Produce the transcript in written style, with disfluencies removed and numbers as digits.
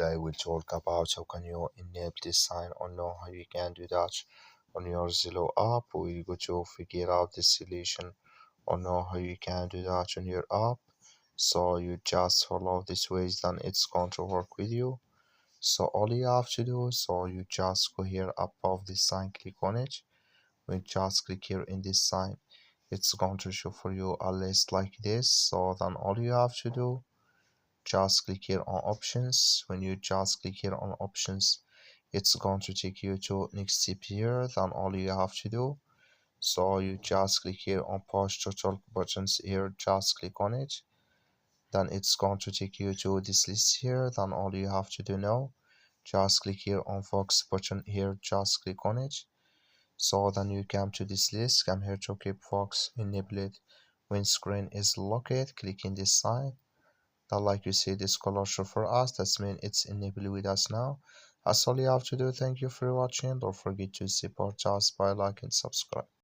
today we'll talk about how can you enable this sign or know how you can do that on your Zello app. We're going to figure out the solution or know how you can do that on your app. So you just follow this ways, then it's going to work with you. So all you have to do, so you just go here above this sign, click on it. When you just click here in this sign, it's going to show for you a list like this. So then all you have to do, just click here on options. When you just click here on options, it's going to take you to next step here. Then all you have to do, so you just click here on push to talk buttons here, just click on it. Then it's going to take you to this list here. Then all you have to do now, just click here on Fox button here, just click on it. So then you come to this list, come here to keep Fox enabled. When screen is locked, click in this sign. That like you see this color show for us, that's mean it's enabled with us now. That's all you have to do. Thank you for watching. Don't forget to support us by like and subscribe.